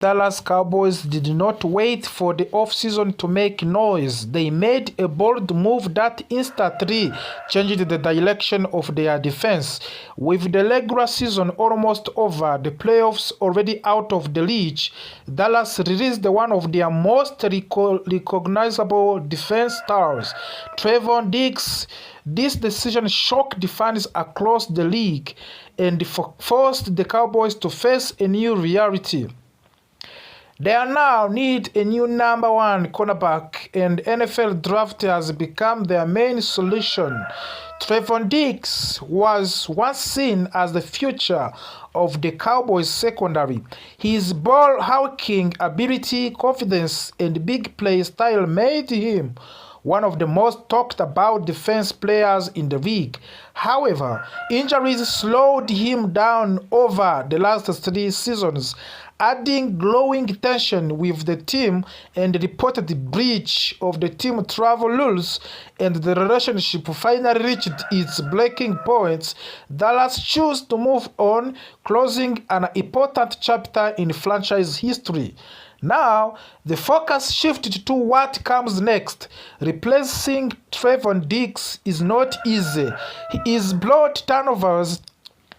Dallas Cowboys did not wait for the offseason to make noise. They made a bold move that instantly changed the direction of their defense. With the regular season almost over, the playoffs already out of the reach, Dallas released one of their most recognizable defense stars, Trevon Diggs. This decision shocked the fans across the league and forced the Cowboys to face a new reality. They now need a new number one cornerback, and NFL draft has become their main solution. Trevon Diggs was once seen as the future of the Cowboys secondary. His ball-hawking ability, confidence, and big play style made him one of the most talked about defense players in the league. However, injuries slowed him down over the last 3 seasons, adding growing tension with the team and the reported breach of the team travel rules, and the relationship finally reached its breaking point. Dallas chose to move on, closing an important chapter in franchise history. Now, the focus shifted to what comes next. Replacing Trevon Diggs is not easy. His brought turnovers,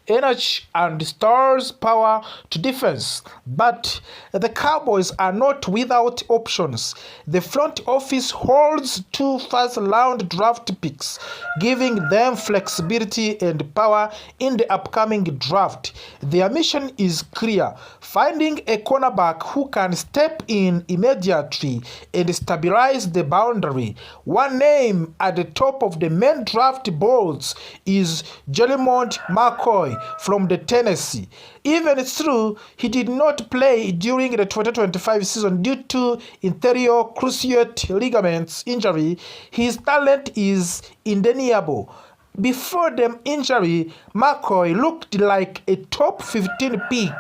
energy, and stars power to defense. But the Cowboys are not without options. The front office holds 2 first-round draft picks, giving them flexibility and power in the upcoming draft. Their mission is clear: finding a cornerback who can step in immediately and stabilize the boundary. One name at the top of the main draft boards is Jermod McCoy from the Tennessee. Even though he did not play during the 2025 season due to anterior cruciate ligaments injury, his talent is undeniable. Before the injury, McCoy looked like a top 15 pick.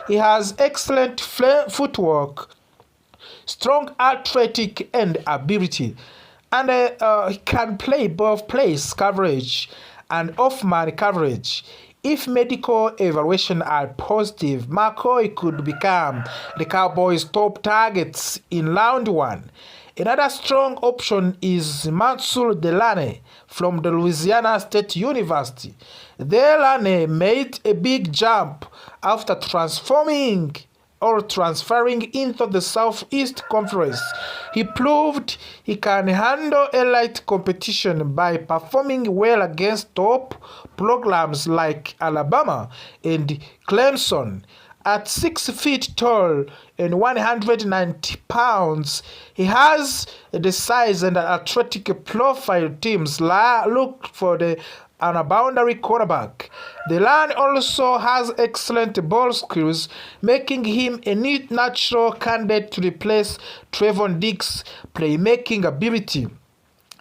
He has excellent footwork, strong athletic and ability, and he can play both place coverage and off-man coverage. If medical evaluations are positive, McCoy could become the Cowboys' top targets in round 1. Another strong option is Mansoor Delane from the Louisiana State University. Delane made a big jump after transferring into the Southeast Conference. He proved he can handle elite competition by performing well against top programs like Alabama and Clemson. At 6 feet tall and 190 pounds, he has the size and athletic profile teams look for and a boundary cornerback. Delane also has excellent ball skills, making him a neat natural candidate to replace Trevon Diggs' playmaking ability.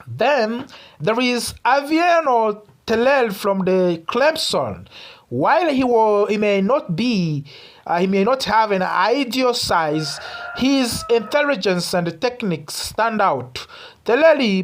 Then there is Avieon or Terrell from the Clemson. While he may not have an ideal size, his intelligence and techniques stand out. Terrell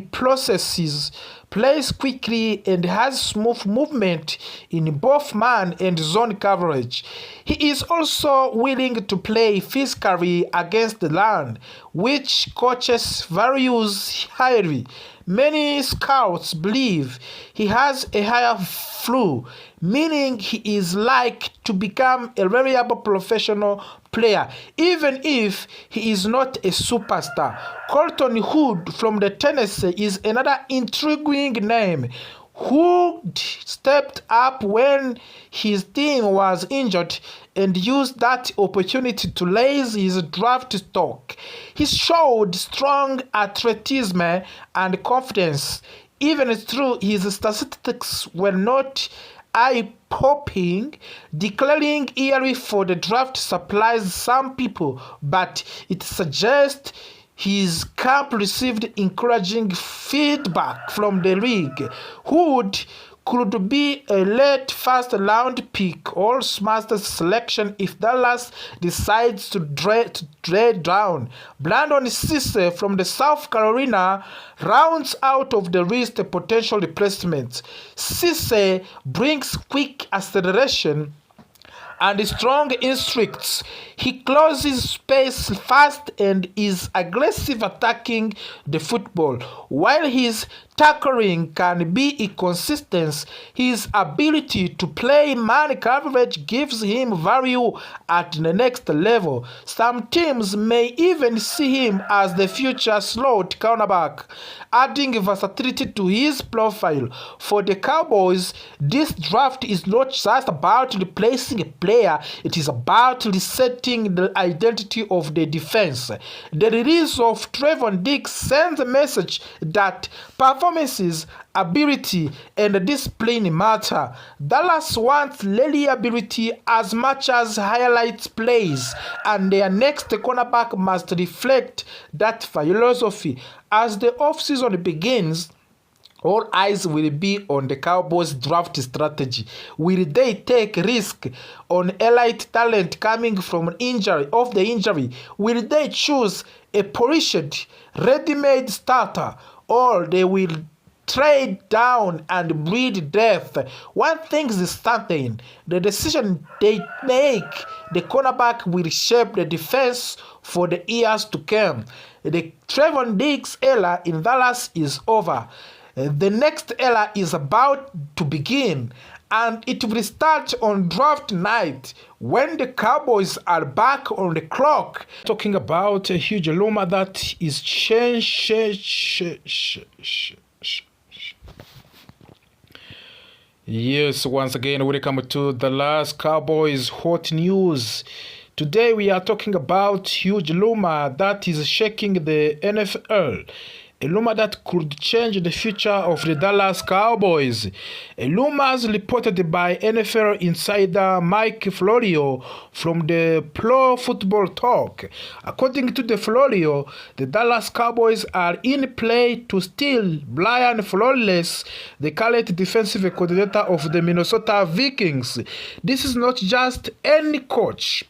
plays quickly and has smooth movement in both man and zone coverage. He is also willing to play physically against the run, which coaches values highly. Many scouts believe he has a higher floor, meaning he is like to become a reliable professional player, even if he is not a superstar. Colton Hood from the Tennessee is another intriguing name. Hood stepped up when his team was injured and used that opportunity to raise his draft stock. He showed strong athleticism and confidence, even though his statistics were not eye-popping. Declaring early for the draft surprised some people, but it suggests his camp received encouraging feedback from the league. Hood could be a late first-round pick or smarter selection if Dallas decides to trade down. Brandon Cisse from the South Carolina rounds out of the list a potential replacement. Cisse brings quick acceleration, and strong instincts. He closes space fast and is aggressive attacking the football. While his tackling can be inconsistent, his ability to play man coverage gives him value at the next level. Some teams may even see him as the future slot cornerback, adding versatility to his profile. For the Cowboys, this draft is not just about replacing a player, it is about resetting the identity of the defense. The release of Trevon Diggs sends a message that performances, ability, and discipline matter. Dallas wants reliability as much as highlight plays, and their next cornerback must reflect that philosophy. As the offseason begins, all eyes will be on the Cowboys' draft strategy. Will they take risk on elite talent coming from injury? Will they choose a polished, ready-made starter, or they will trade down and breed depth? One thing is certain: the decision they make, the cornerback will shape the defense for the years to come. The Trevon Diggs era in Dallas is over. The next era is about to begin, and it will start on draft night when the Cowboys are back on the clock. Talking about a huge rumor that is Yes, once again, welcome to the last Cowboys hot news. Today we are talking about huge rumor that is shaking the NFL. A rumor that could change the future of the Dallas Cowboys. A rumor reported by NFL insider Mike Florio from the Pro Football Talk. According to the Florio, the Dallas Cowboys are in play to steal Brian Flores, the current defensive coordinator of the Minnesota Vikings. This is not just any coach.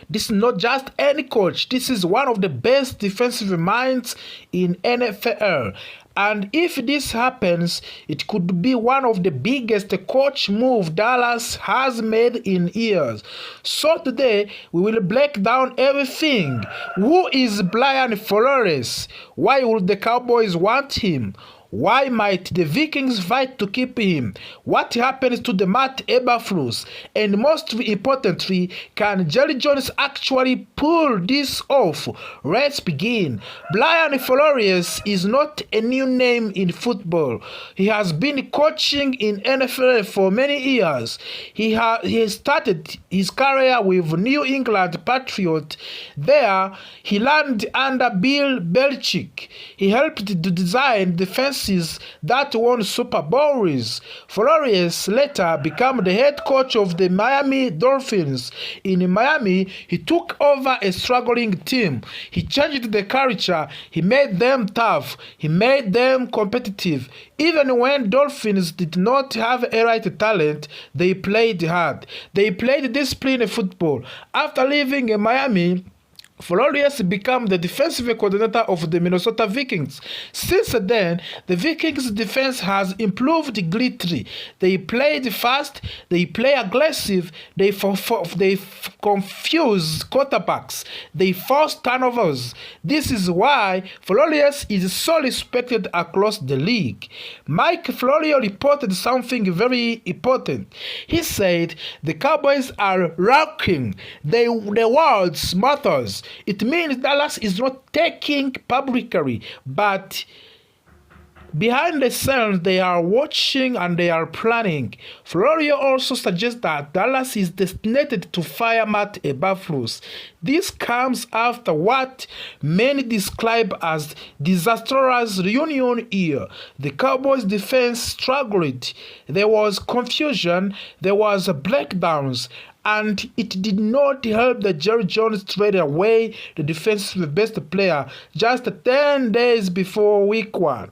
This is one of the best defensive minds in NFL. And if this happens, it could be one of the biggest coach move Dallas has made in years. So today, we will break down everything. Who is Brian Flores? Why would the Cowboys want him? Why might the Vikings fight to keep him? What happens to the Matt Eberflus? And most importantly, can Jerry Jones actually pull this off? Let's begin. Brian Flores is not a new name in football. He has been coaching in NFL for many years. He started his career with New England Patriots. There, he learned under Bill Belichick. He helped to design defenses that won Super Bowls. Flores later became the head coach of the Miami Dolphins. In Miami, he took over a struggling team. He changed the culture. He made them tough. He made them competitive. Even when Dolphins did not have a right talent, they played hard. They played disciplined football. After leaving Miami, Flores became the defensive coordinator of the Minnesota Vikings. Since then, the Vikings' defense has improved greatly. They played fast, they play aggressive, they confuse quarterbacks, they force turnovers. This is why Flores is so respected across the league. Mike Florio reported something very important. He said the Cowboys are rocking. The words matters. It means Dallas is not taking publicly, but behind the scenes they are watching and they are planning. Florio also suggests that Dallas is destined to fire Matt Eberflus. This comes after what many describe as disastrous reunion year. The Cowboys' defense struggled. There was confusion, there was breakdowns, and it did not help that Jerry Jones traded away the defensive best player just 10 days before week 1.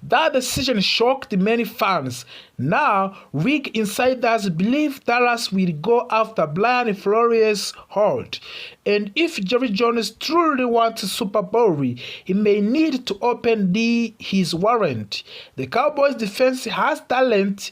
That decision shocked many fans. Now, league insiders believe Dallas will go after Brian Flores' hold. And if Jerry Jones truly wants a Super Bowl, he may need to open his warrant. The Cowboys' defense has talent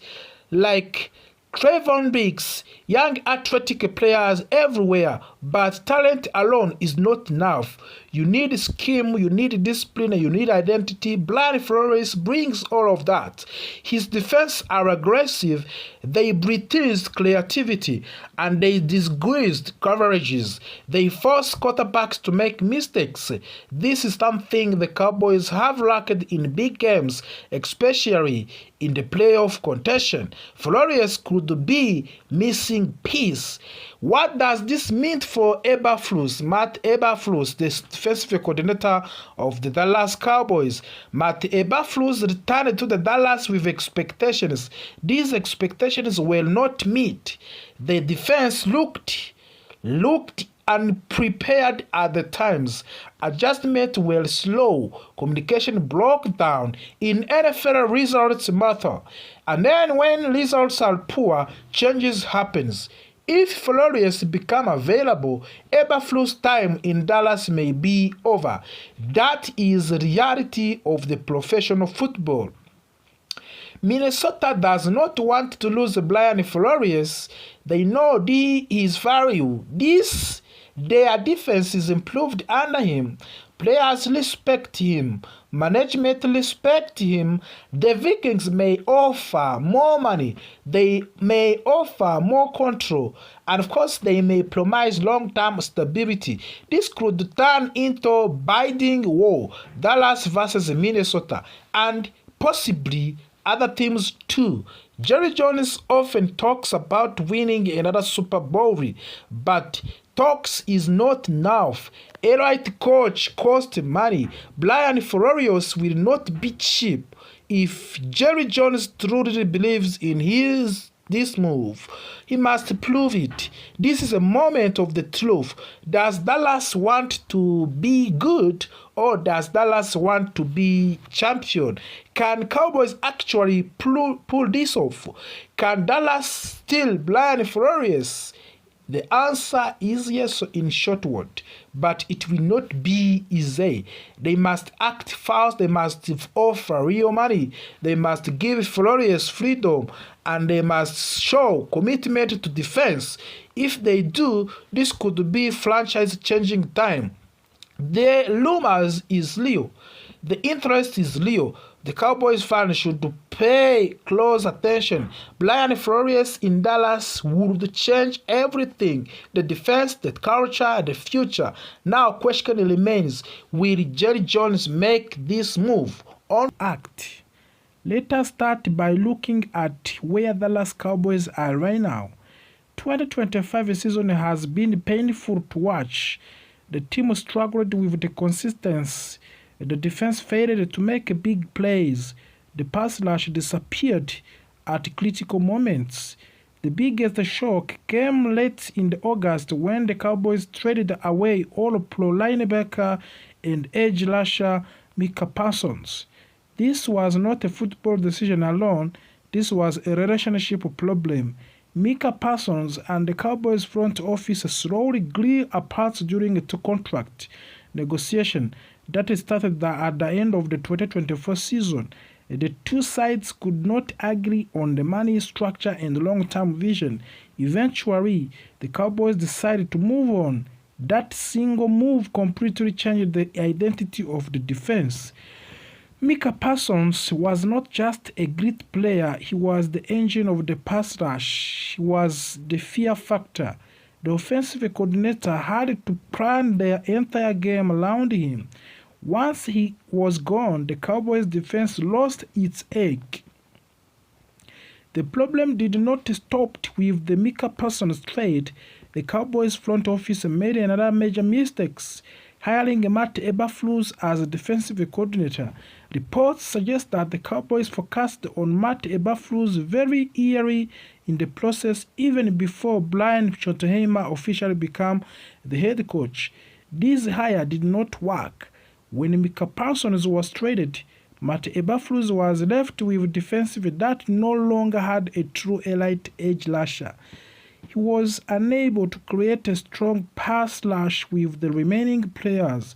like Trevon Diggs, young athletic players everywhere, but talent alone is not enough. You need scheme, you need discipline, you need identity. Brian Flores brings all of that. His defense are aggressive, they breathe creativity, and they disguised coverages. They force quarterbacks to make mistakes. This is something the Cowboys have lacked in big games, especially in the playoff contention. Flores could be missing piece. What does this mean for Matt Eberflus, the defensive coordinator of the Dallas Cowboys? Matt Eberflus returned to the Dallas with expectations. These expectations were not met. The defense looked unprepared at the times. Adjustments were slow. Communication broke down. In NFL, results matter. And then when results are poor, changes happens. If Flores become available, Eberflus' time in Dallas may be over. That is the reality of the professional football. Minnesota does not want to lose Brian Flores. They know his value. Their defense is improved under him. Players respect him. Management respect him. The Vikings may offer more money. They may offer more control. And of course, they may promise long-term stability. This could turn into bidding war. Dallas versus Minnesota. And possibly other teams too. Jerry Jones often talks about winning another Super Bowl, but talks is not enough. A right coach costs money. Brian Flores will not be cheap. If Jerry Jones truly believes in this move, he must prove it. This is a moment of the truth. Does Dallas want to be good, or does Dallas want to be champion? Can Cowboys actually pull this off? Can Dallas steal Brian Flores? The answer is yes in short word, but it will not be easy. They must act fast, they must offer real money, they must give Flores freedom, and they must show commitment to defense. If they do, this could be franchise-changing time. The rumors is real. The interest is real. The Cowboys fans should pay close attention. Brian Flores in Dallas would change everything. The defense, the culture, the future. Now question remains, will Jerry Jones make this move on act? Let us start by looking at where Dallas Cowboys are right now. 2025 season has been painful to watch. The team struggled with the consistency. The defense failed to make big plays. The pass rush disappeared at critical moments. The biggest shock came late in August when the Cowboys traded away All-Pro linebacker and edge rusher Micah Parsons. This was not a football decision alone. This was a relationship problem. Micah Parsons and the Cowboys front office slowly grew apart during a contract negotiation that started at the end of the 2024 season. The two sides could not agree on the money structure and long-term vision. Eventually, the Cowboys decided to move on. That single move completely changed the identity of the defense. Micah Parsons was not just a great player, he was the engine of the pass rush. He was the fear factor. The offensive coordinator had to plan their entire game around him. Once he was gone, the Cowboys' defense lost its edge. The problem did not stop with the Micah Parsons trade. The Cowboys' front office made another major mistake, hiring Matt Eberflus as a defensive coordinator. Reports suggest that the Cowboys focused on Matt Eberflus very early in the process, even before Brian Schottenheimer officially became the head coach. This hire did not work. When Micah Parsons was traded, Matt Eberflus was left with defensive that no longer had a true elite edge rusher. He was unable to create a strong pass rush with the remaining players.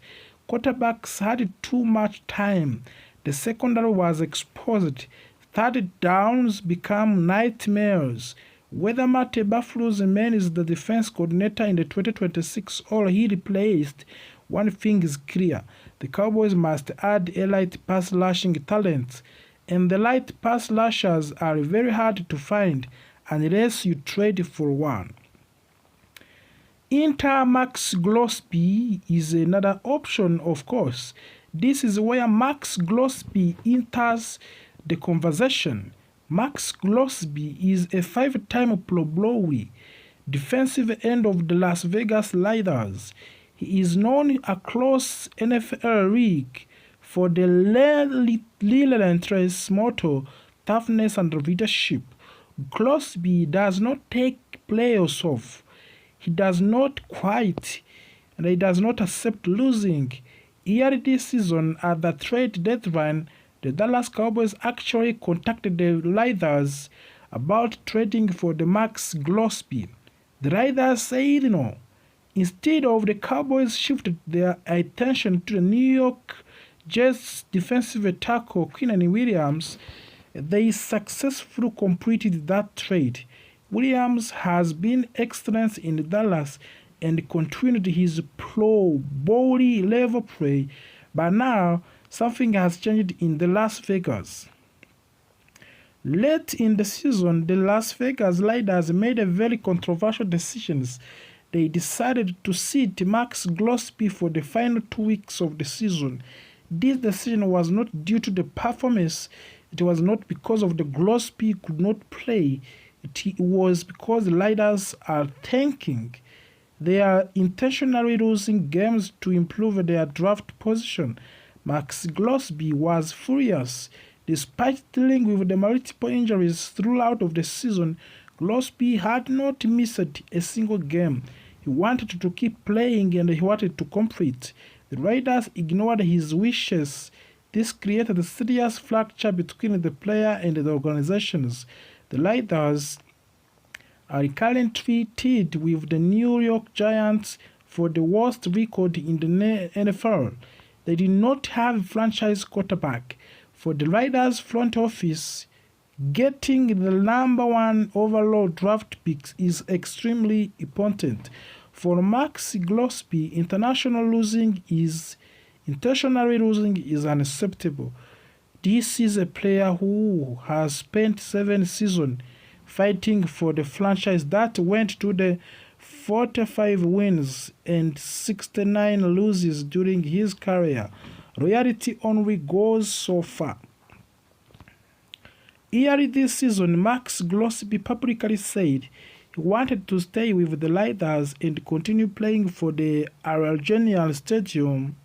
Quarterbacks had too much time. The secondary was exposed. Third downs became nightmares. Whether Matt Eberflus remains the defense coordinator in the 2026 or he replaced, one thing is clear. The Cowboys must add elite pass rushing talent, and the light pass rushers are very hard to find unless you trade for one. Inter Max Glosby is another option, of course. This is where Max Glosby enters the conversation. Max Glosby is a 5-time Pro Bowler, defensive end of the Las Vegas Raiders. He is known across NFL league for the relentless motto, toughness and leadership. Glosby does not take players off. He does not quit, and he does not accept losing. Early this season, at the trade deadline, the Dallas Cowboys actually contacted the Raiders about trading for the Max Glosby. The Raiders said no. Instead of, the Cowboys shifted their attention to the New York Jets defensive tackle Quinnen Williams. They successfully completed that trade. Williams has been excellent in Dallas and continued his Pro Bowl level play, but now something has changed in the Las Vegas. Late in the season, the Las Vegas Raiders made a very controversial decision. They decided to sit Max Glosby for the final 2 weeks of the season. This decision was not due to the performance. It was not because of the Glosby could not play. It was because the Raiders are tanking. They are intentionally losing games to improve their draft position. Max Glosby was furious. Despite dealing with the multiple injuries throughout of the season, Glosby had not missed a single game. He wanted to keep playing and he wanted to compete. The Raiders ignored his wishes. This created a serious fracture between the player and the organizations. The Raiders are currently tied with the New York Giants for the worst record in the NFL. They did not have a franchise quarterback. For the Raiders front office, getting the number 1 overall draft picks is extremely important. For Max Glosby, intentionally losing is unacceptable. This is a player who has spent 7 seasons fighting for the franchise that went to the 45 wins and 69 losses during his career. Reality only goes so far. Early this season, Max Glosby publicly said he wanted to stay with the Raiders and continue playing for the Allegiant Stadium.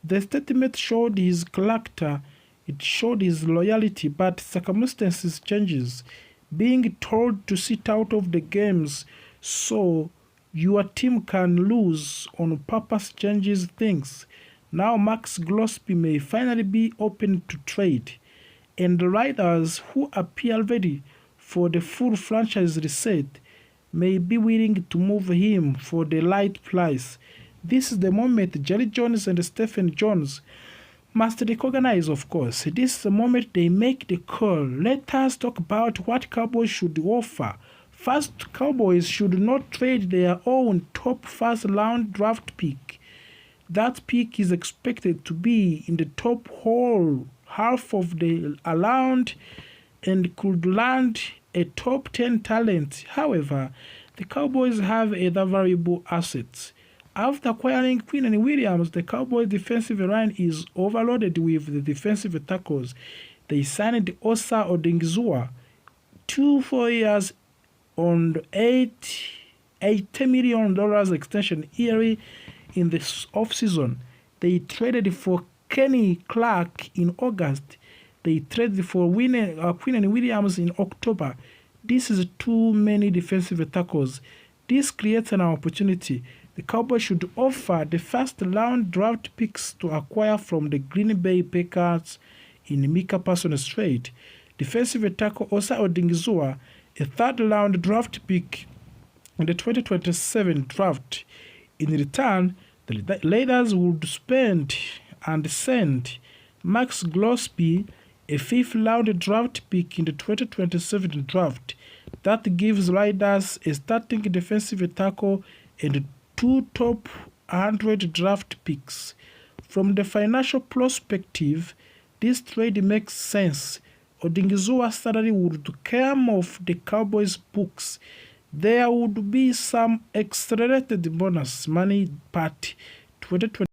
The statement showed his character, it showed his loyalty, but circumstances changes. Being told to sit out of the games so your team can lose on purpose changes things. Now Max Glosby may finally be open to trade, and the Raiders, who appear ready for the full franchise reset, may be willing to move him for the right price. This is the moment Jerry Jones and Stephen Jones must recognize, of course. This is the moment they make the call. Let us talk about what Cowboys should offer. First, Cowboys should not trade their own top first-round draft pick. That pick is expected to be in the top whole half of the round and could land a top 10 talent. However, the Cowboys have other valuable assets. After acquiring Quinnen Williams, the Cowboys' defensive line is overloaded with the defensive tackles. They signed Osa Odighizuwa, 2 4 years on $80 million extension early in the offseason. They traded for Kenny Clark in August. They traded for Quinnen Williams in October. This is too many defensive tackles. This creates an opportunity. The Cowboys should offer the first-round draft picks to acquire from the Green Bay Packers in Micah Parsons trade. Defensive tackle Osa Odighizuwa, a third-round draft pick in the 2027 draft. In return, the Raiders would spend and send Max Glosby, a fifth-round draft pick in the 2027 draft. That gives Riders a starting defensive tackle and 2 top 100 draft picks. From the financial perspective, this trade makes sense. Odingizua's salary would come off the Cowboys' books. There would be some accelerated bonus money part 2020.